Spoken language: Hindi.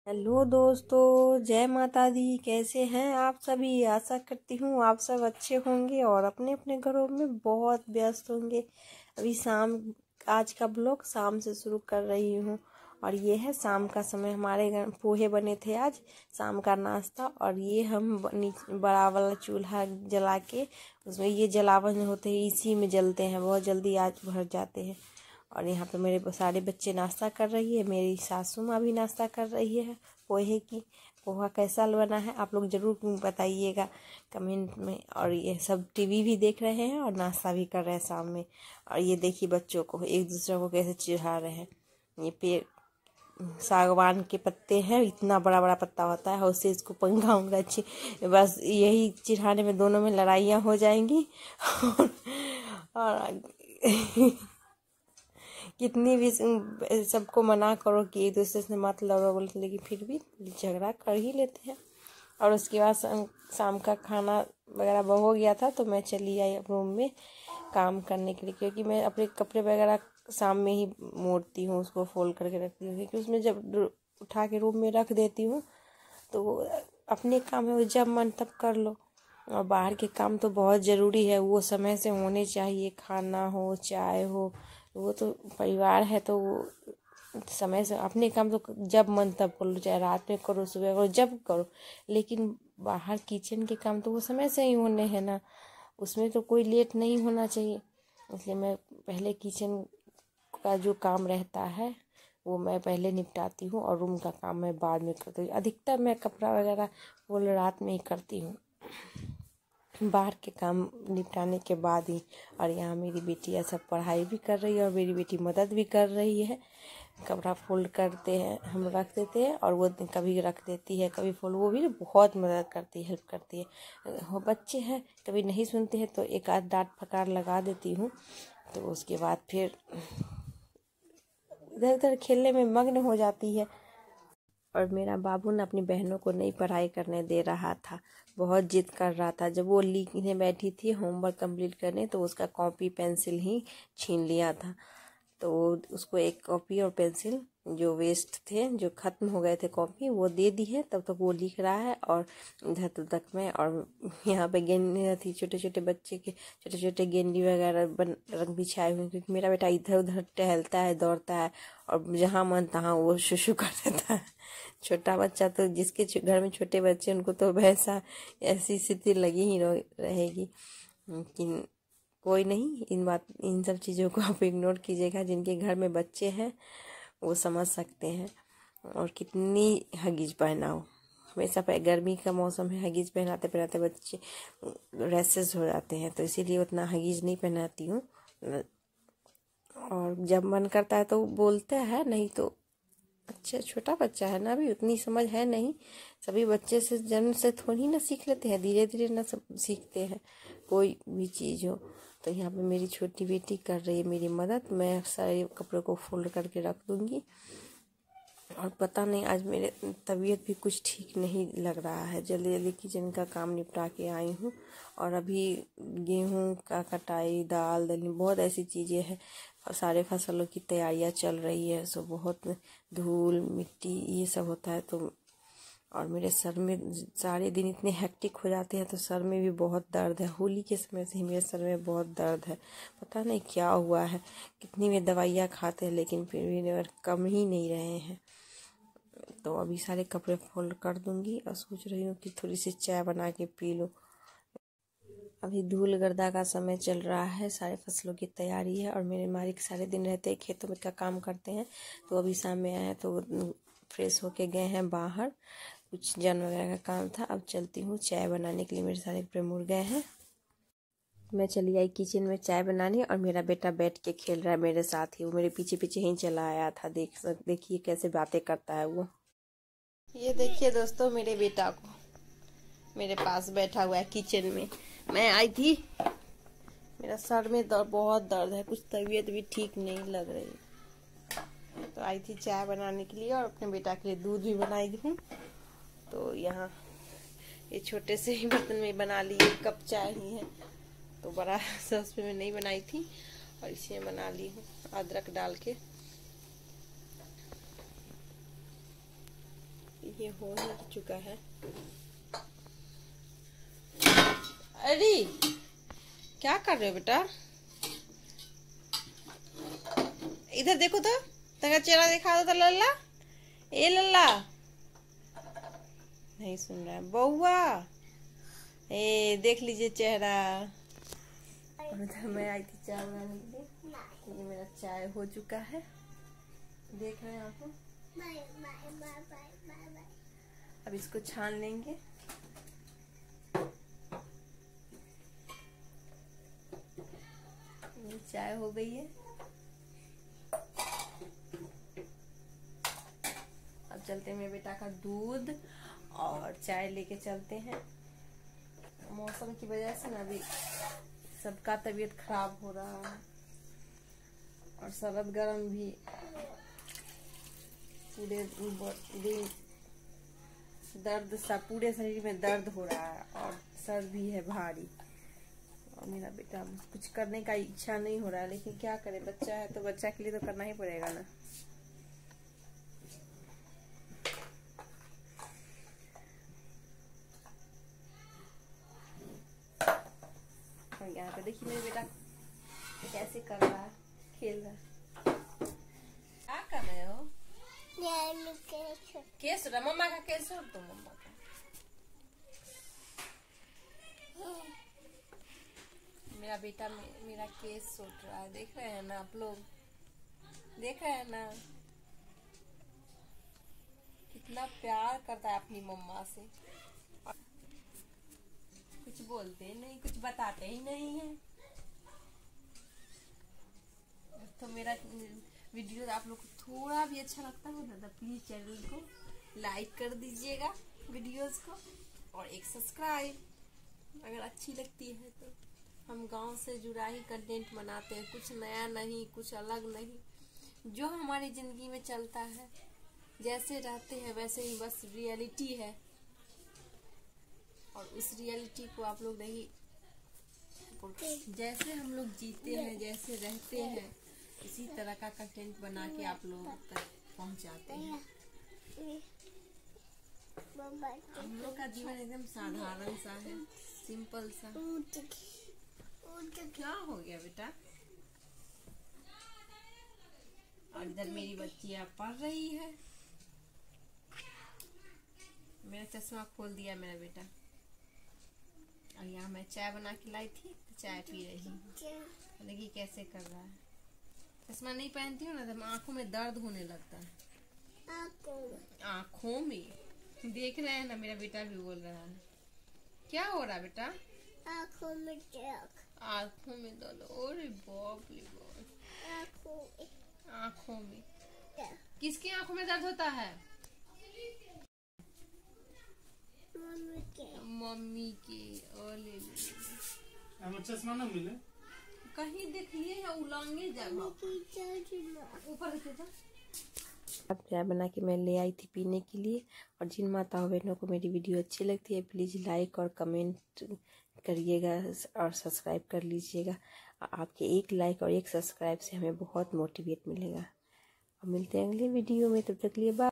हेलो दोस्तों, जय माता दी। कैसे हैं आप सभी? आशा करती हूँ आप सब अच्छे होंगे और अपने अपने घरों में बहुत व्यस्त होंगे। अभी शाम, आज का ब्लॉग शाम से शुरू कर रही हूँ और ये है शाम का समय। हमारे घर पोहे बने थे आज शाम का नाश्ता, और ये हम बड़ा वाला चूल्हा जला के उसमें ये जलावन होते हैं, इसी में जलते हैं, बहुत जल्दी आग भर जाते हैं। और यहाँ पे मेरे सारे बच्चे नाश्ता कर रही है, मेरी सासू माँ भी नाश्ता कर रही है पोहे की। पोहा कैसा बना है आप लोग ज़रूर बताइएगा कमेंट में। और ये सब टीवी भी देख रहे हैं और नाश्ता भी कर रहे हैं शाम में। और ये देखिए बच्चों को एक दूसरे को कैसे चिढ़ा रहे हैं। ये पेड़ सागवान के पत्ते हैं, इतना बड़ा बड़ा पत्ता होता है, उससे इसको पंखा उंगा अच्छी, बस यही चिढ़ाने में दोनों में लड़ाइयाँ हो जाएंगी। और कितनी भी सबको मना करो कि एक दूसरे से मत लड़ो बोलते, लेकिन फिर भी झगड़ा कर ही लेते हैं। और उसके बाद शाम का खाना वगैरह हो गया था तो मैं चली आई रूम में काम करने के लिए, क्योंकि मैं अपने कपड़े वगैरह शाम में ही मोड़ती हूँ, उसको फोल्ड करके रखती हूँ, क्योंकि उसमें जब उठा के रूम में रख देती हूँ तो अपने काम है वो जब मन तब कर लो। और बाहर के काम तो बहुत ज़रूरी है, वो समय से होने चाहिए, खाना हो चाय हो, वो तो परिवार है तो वो समय से। अपने काम तो जब मन तब कर लो, चाहे रात में करो सुबह करो जब करो, लेकिन बाहर किचन के काम तो वो समय से ही होने हैं ना, उसमें तो कोई लेट नहीं होना चाहिए। इसलिए मैं पहले किचन का जो काम रहता है वो मैं पहले निपटाती हूँ और रूम का काम मैं बाद में करती हूँ। अधिकतर मैं कपड़ा वगैरह वो रात में ही करती हूँ, बाहर के काम निपटाने के बाद ही। और यहाँ मेरी बेटियाँ सब पढ़ाई भी कर रही है और मेरी बेटी मदद भी कर रही है। कपड़ा फोल्ड करते हैं, हम रख देते हैं और वो कभी रख देती है कभी फोल्ड, वो भी बहुत मदद करती है, हेल्प करती है। वो बच्चे हैं कभी नहीं सुनते हैं तो एक आध डांट फकार लगा देती हूँ, तो उसके बाद फिर इधर उधर खेलने में मग्न हो जाती है। और मेरा बाबू ने अपनी बहनों को नहीं पढ़ाई करने दे रहा था, बहुत जिद कर रहा था। जब वो लिखने बैठी थी होमवर्क कंप्लीट करने तो उसका कॉपी पेंसिल ही छीन लिया था। तो उसको एक कॉपी और पेंसिल जो वेस्ट थे, जो ख़त्म हो गए थे कॉपी, वो दे दी है। तब तक वो लिख रहा है और इधर तक में। और यहाँ पे गेंद थी, छोटे छोटे बच्चे के छोटे छोटे गेंदी वगैरह रंग बिछाए हुए, क्योंकि मेरा बेटा इधर उधर टहलता है दौड़ता है और जहाँ मन तहाँ वो शुशु कर देता है। छोटा बच्चा तो, जिसके घर में छोटे बच्चे उनको तो वैसा ऐसी स्थिति लगी ही रहेगी। लेकिन कोई नहीं, इन सब चीज़ों को आप इग्नोर कीजिएगा। जिनके घर में बच्चे हैं वो समझ सकते हैं। और कितनी हगीज पहनाओ, हमेशा गर्मी का मौसम है, हगीज पहनाते पहनाते बच्चे रैसेस हो जाते हैं, तो इसीलिए उतना हगीज नहीं पहनाती हूँ। और जब मन करता है तो बोलता है, नहीं तो अच्छा छोटा बच्चा है ना, अभी उतनी समझ है नहीं। सभी बच्चे से जन्म से थोड़ी ना सीख लेते हैं, धीरे धीरे ना सब सीखते हैं कोई भी चीज़ हो। तो यहाँ पे मेरी छोटी बेटी कर रही है मेरी मदद, मैं सारे कपड़ों को फोल्ड करके रख दूँगी। और पता नहीं आज मेरे तबीयत भी कुछ ठीक नहीं लग रहा है, जल्दी जल्दी किचन का काम निपटा के आई हूँ। और अभी गेहूं का कटाई, दाल दलनी, बहुत ऐसी चीज़ें हैं, सारे फसलों की तैयारियां चल रही है, सो बहुत धूल मिट्टी ये सब होता है। तो और मेरे सर में सारे दिन इतने हेक्टिक हो जाते हैं तो सर में भी बहुत दर्द है। होली के समय से ही मेरे सर में बहुत दर्द है, पता नहीं क्या हुआ है। कितनी भी दवाइयाँ खाते हैं लेकिन फिर भी कम ही नहीं रहे हैं। तो अभी सारे कपड़े फोल्ड कर दूंगी और सोच रही हूँ कि थोड़ी सी चाय बना के पी लूँ। अभी धूल गर्दा का समय चल रहा है, सारे फसलों की तैयारी है और मेरे मालिक सारे दिन रहते हैं खेतों में का काम करते हैं। तो अभी शाम में आए हैं तो फ्रेश होके गए हैं बाहर, कुछ जन वगैरह का काम था। अब चलती हूँ चाय बनाने के लिए, मेरे सारे कपड़े मुड़ गए हैं। मैं चली आई किचन में चाय बनाने और मेरा बेटा बैठ के खेल रहा है मेरे साथ ही, वो मेरे पीछे पीछे ही चला आया था। देखिए कैसे बातें करता है वो। ये देखिए दोस्तों मेरे बेटा को, मेरे पास बैठा हुआ है किचन में। मैं आई थी, मेरा सर में बहुत दर्द है, कुछ तबीयत भी ठीक नहीं लग रही, तो आई थी चाय बनाने के लिए और अपने बेटा के लिए दूध भी बनाई हूँ। तो यहाँ ये छोटे से ही बर्तन में बना ली, एक कप चाय ही है, तो बड़ा सॉसपेन में नहीं बनाई थी और इसी में बना ली हूँ अदरक डाल के। देखिए हो चुका है। अरे क्या कर रहे हो बेटा? इधर देखो तो, तेरा चेहरा दिखा दो तो लल्ला। ए लल्ला, नहीं सुन रहा है बउआ। ए देख लीजिए चेहरा। मैं आई थी चाय बनाने के लिए। ये मेरा चाय हो चुका है, देख रहे हैं आप। अब इसको छान लेंगे। चाय हो गई है। अब चलते हैं मेरे बेटा का दूध और चाय लेके चलते हैं। मौसम की वजह से ना अभी सबका तबीयत खराब हो रहा है और सर्द गर्म भी पूरे दिन दर्द सा, पूरे शरीर में दर्द हो रहा है और सर भी है भारी। और मेरा बेटा कुछ करने का इच्छा नहीं हो रहा है, लेकिन क्या करे, बच्चा है तो बच्चा के लिए तो करना ही पड़ेगा ना। और यहाँ पे देखिए मेरे बेटा कैसे कर रहा है, खेल रहा है। क्या कर रहे हो? केस मम्मा का केस छोड़ दो, मम्मा का। मेरा बेटा मेरा केस सूट रहा है, देख रहे हैं ना आप लोग, देख रहे हैं ना कितना प्यार करता है अपनी मम्मा से। कुछ बोलते ही नहीं, कुछ बताते ही नहीं है। तो मेरा वीडियो आप लोग को थोड़ा भी अच्छा लगता हो ना तो प्लीज चैनल को लाइक कर दीजिएगा, वीडियोस को, और एक सब्सक्राइब अगर अच्छी लगती है तो। हम गांव से जुड़ा ही कंटेंट बनाते हैं, कुछ नया नहीं, कुछ अलग नहीं, जो हमारी जिंदगी में चलता है, जैसे रहते हैं वैसे ही, बस रियलिटी है। और उस रियलिटी को आप लोग नहीं, जैसे हम लोग जीते हैं, जैसे रहते हैं, इसी तरह का कंटेंट बना के आप लोगों तक पहुंचाते हैं। हम लोग का जीवन एकदम साधारण सा है, सिंपल सा। क्या हो गया बेटा? और इधर मेरी बच्चियां पढ़ रही है। मेरा चश्मा खोल दिया मेरा बेटा। और यहाँ मैं चाय बना के लाई थी तो चाय पी रही हूँ। देखिए कैसे कर रहा है। चश्मा नहीं पहनती हूँ ना तो आंखों में दर्द होने लगता है। आंखों में देख रहे हैं ना, मेरा बेटा भी बोल रहा है। क्या हो रहा है बेटा? आंखों में दर्द। आंखों में दर्द? अरे बाप रे बाप। आंखों में? किसकी आंखों में दर्द होता है? मम्मी के। और चश्मा ना मिले कहीं देखिए या उलांगे जगह ऊपर। चाय बना के मैं ले आई थी पीने के लिए। और जिन माताओं बहनों को मेरी वीडियो अच्छी लगती है प्लीज़ लाइक और कमेंट करिएगा और सब्सक्राइब कर लीजिएगा। आपके एक लाइक और एक सब्सक्राइब से हमें बहुत मोटिवेट मिलेगा। और मिलते हैं अगले वीडियो में, तब तक के लिए बाय।